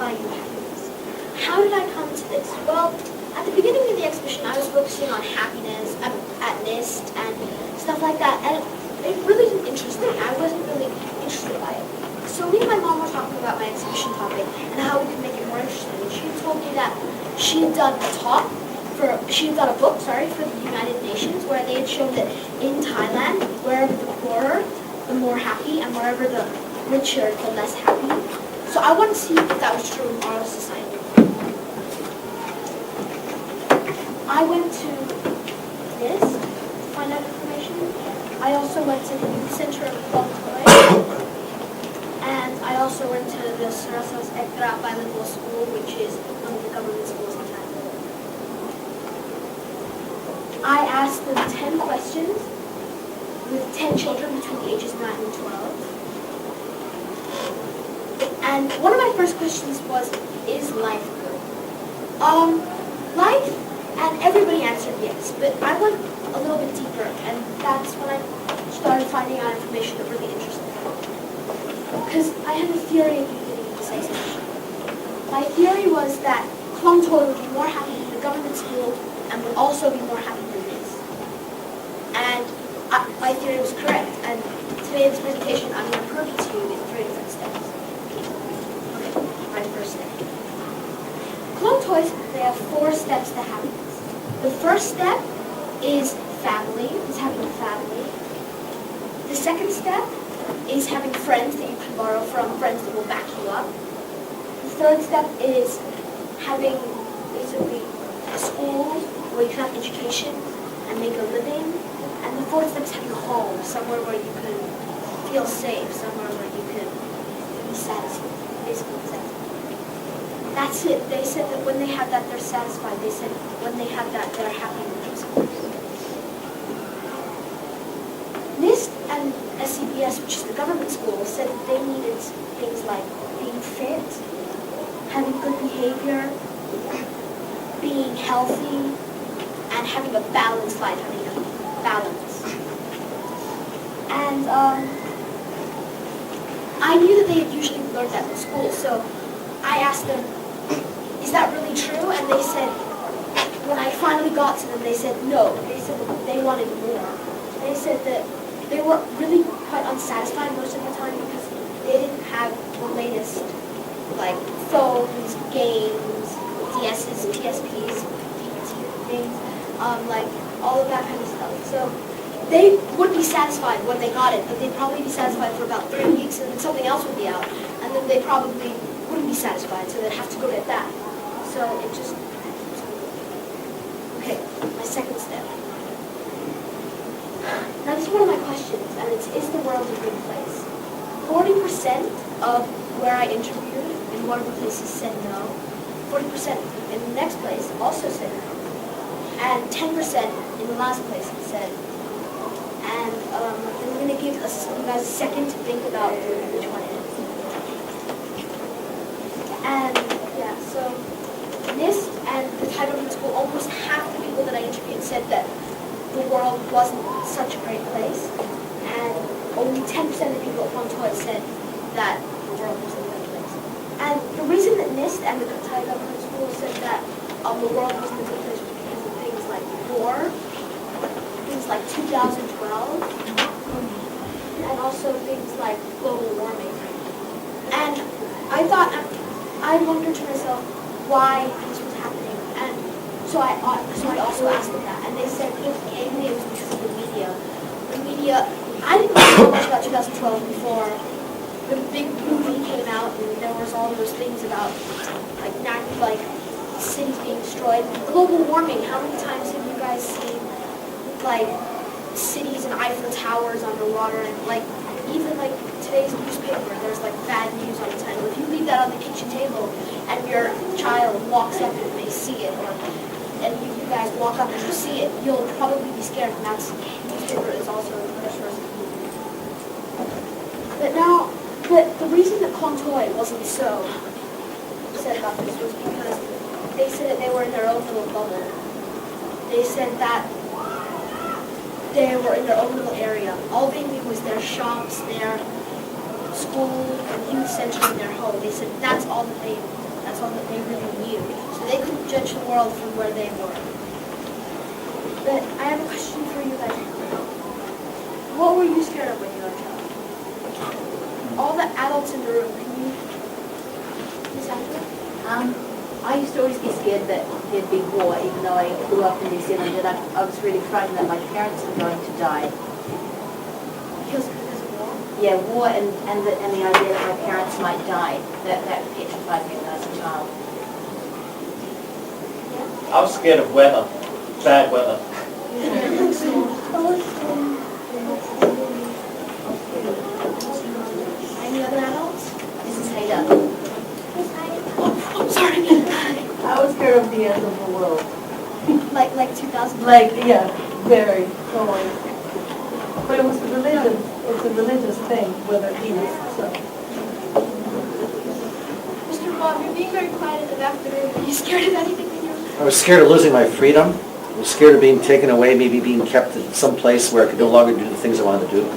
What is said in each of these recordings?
satisfy your happiness. How did I come to this? Well, at the beginning of the exhibition, I was focusing on happiness at NIST and stuff like that, and it really didn't interest me. I wasn't really interested by it. So me and my mom were talking about my exhibition topic and how we could make it more interesting. And she told me that she had done a book for the United Nations where they had shown that in Thailand, wherever the poorer, the more happy, and wherever the richer, the less happy. So I wanted to see if that was true in our society. I went to this to find out information. I also went to the youth center of Kuala and I also went to the Y6Exhibition bilingual school, which is one of the government schools in Thailand. I asked them 10 questions with 10 children between the ages 9 and 12. And one of my first questions was, is life good? Life, and everybody answered yes, but I went a little bit deeper, and that's when I started finding out information that really interested me. Because I had a theory at the beginning of this exhibition. My theory was that Klong Toy would be more happy in the government school and would also be more happy than this. And my theory was correct, and today in this presentation I'm going to prove it to you in 3 different steps. Okay, my first step. Klong Toys, they have 4 steps to happiness. The first step is family, is having a family. The second step is having friends that you can borrow from, friends that will back you up. The third step is having basically a school where you can have education and make a living. And the fourth step is having a home, somewhere where you can feel safe, somewhere where you can be satisfied, basically satisfied. That's it. They said that when they have that, they're satisfied. They said when they have that, they're happy with themselves. NIST and SCBS, which is the government school, said that they needed things like being fit, having good behavior, being healthy, and having a balanced life, having a balance. And I knew that they had usually learned that in school, so I asked them, is that really true? And they said, when I finally got to them, they said no. They said that they wanted more. They said that they were really quite unsatisfied most of the time because they didn't have the latest, like, phones, games, DSs, PSPs, things, like, all of that kind of stuff. So they would be satisfied when they got it, but they'd probably be satisfied for about 3 weeks, and then something else would be out, and then they probably wouldn't be satisfied, so they'd have to go get that. So it just... Okay, my second step. Now this is one of my questions, and it's, is the world a good place? 40% of where I interviewed in one of the places said no. 40% in the next place also said no. And 10% in the last place said no. And I'm going to give you guys a second to think about which one it is. And yeah, so NIST and the Thai government school, almost half the people that I interviewed said that the world wasn't such a great place, and only 10% of the people at Klong Toy said that the world was a good place. And the reason that NIST and the Thai government school said that the world wasn't a good place was because of things like war, things like 2012, and also things like global warming. And I wondered to myself why this was happening, and so I also asked them that, and they said mainly it was because of the media. The media, I didn't know much about 2012 before the big movie came out, and there was all those things about like cities being destroyed. Global warming. How many times have you guys seen like cities and Eiffel Towers underwater, and like even like today's newspaper, there's like bad news on the title. If you leave that on the kitchen table and your child walks up and they see it, and you guys walk up and you see it, you'll probably be scared, and that's newspaper is also a source of news. But the reason that Klong Toy wasn't so upset about this was because they said that they were in their own little bubble. They said that they were in their own little area. All they knew was their shops, their school, and youth center, and their home. They said that's all that they knew. That's all that they really knew. So they couldn't judge the world from where they were. But I have a question for you guys. What were you scared of when you were a child? All the adults in the room, can you decide that? I used to always be scared that there'd be war, even though I grew up in New Zealand, and I was really frightened that my parents were going to die. Because of war? Yeah, war and the idea that my parents might die, that petrified me when I was a child. I was scared of weather, bad weather. Any other adults? This is Haida. Oh, sorry. I was scared of the end of the world. like 2000. Yeah, very, totally. But it was a religion. It's a religious thing, whether it is, so. Mr. Bob, you're being very quiet in the back of the room. Are you scared of anything when you're... I was scared of losing my freedom. I was scared of being taken away, maybe being kept in some place where I could no longer do the things I wanted to do. Yeah.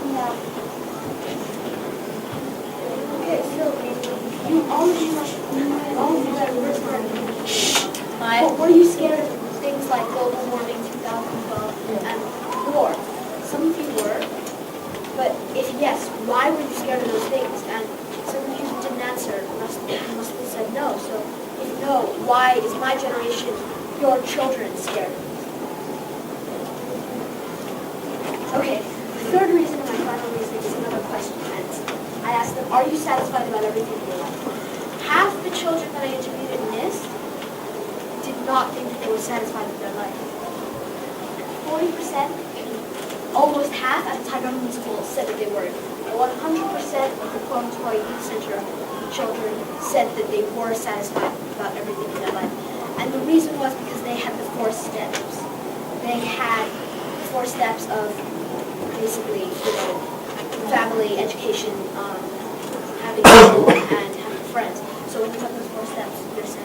Okay, so all of you that were scared. Were you scared of things like global warming 2012 and war? Some of you were, but if yes, why were you scared of those things? And some of you didn't answer, must have said no. So if no, why is my generation, your children, scared? Okay, the third reason and my final reason is another question. And I asked them, are you satisfied about everything in your life? Half the children that I interviewed in NIST did not think that they were satisfied with their life. 40%, almost half at the Thai government school said that they were. 100% of the Kormtoy Youth Center children said that they were satisfied about everything in their life. And the reason was because they had the 4 steps. They had 4 steps of basically, family, education, having school, and having friends. So when you have those 4 steps, you're satisfied.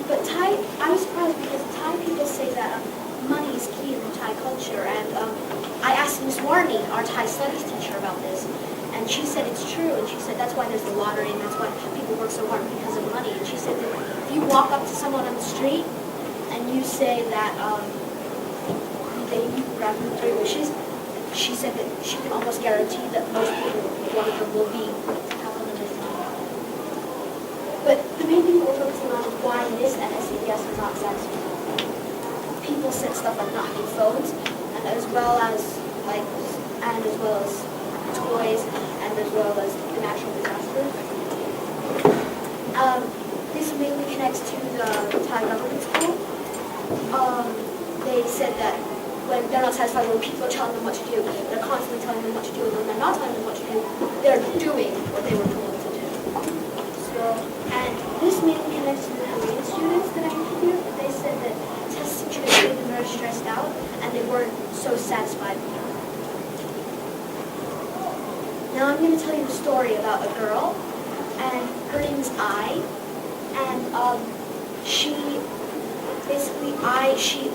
But Thai, I was surprised because Thai people say that money is key in the Thai culture. And I asked Ms. Warney, our Thai studies teacher, about this. And she said it's true. And she said that's why there's the lottery and that's why people work so hard because of money. And she said that if you walk up to someone on the street and you say that that you grant them 3 wishes, she said that she can almost guarantee that most people, one of them will be have unlimited money. But the main thing we're focusing on is why this and SES are not satisfied. People said stuff like not having phones, and as well as toys, and as well as the natural disasters. This mainly connects to the Thai government school. They said that when they're not satisfied when people are telling them what to do, they're constantly telling them what to do, and when they're not telling them what to do, they're doing what they were told to do. So, and this mainly connects to the Korean students that I interviewed. They said that test teachers made them very stressed out, and they weren't so satisfied with them. Now I'm going to tell you a story about a girl, and her name is Ai, and she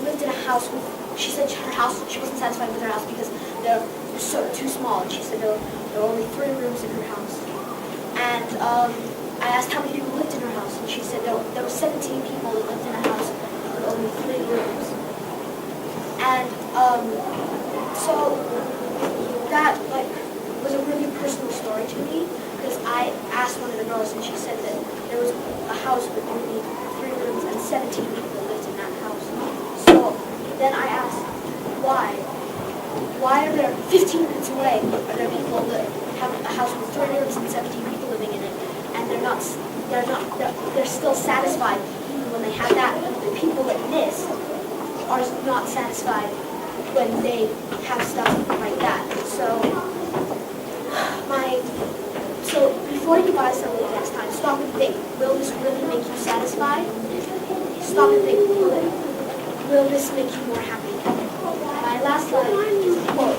lived in a house with, she said her house, she wasn't satisfied with her house because they're too small, and she said there were only 3 rooms in her house. And I asked how many people lived in her house, and she said there were 17 people that lived in a house with only 3 rooms. And so that was a really personal story to me, because I asked one of the girls, and she said that there was a house with only 3 rooms and 17 people lived in that house. So then I asked, why? Why are there 15 minutes away? Are there people that have a house with 3 rooms and 17 people living in it, and they're still satisfied even when they have that? The people at NIST are not satisfied when they have stuff like that. So before you buy something next time, stop and think, will this really make you satisfied? Stop and think, will this make you more happy? My last slide is a quote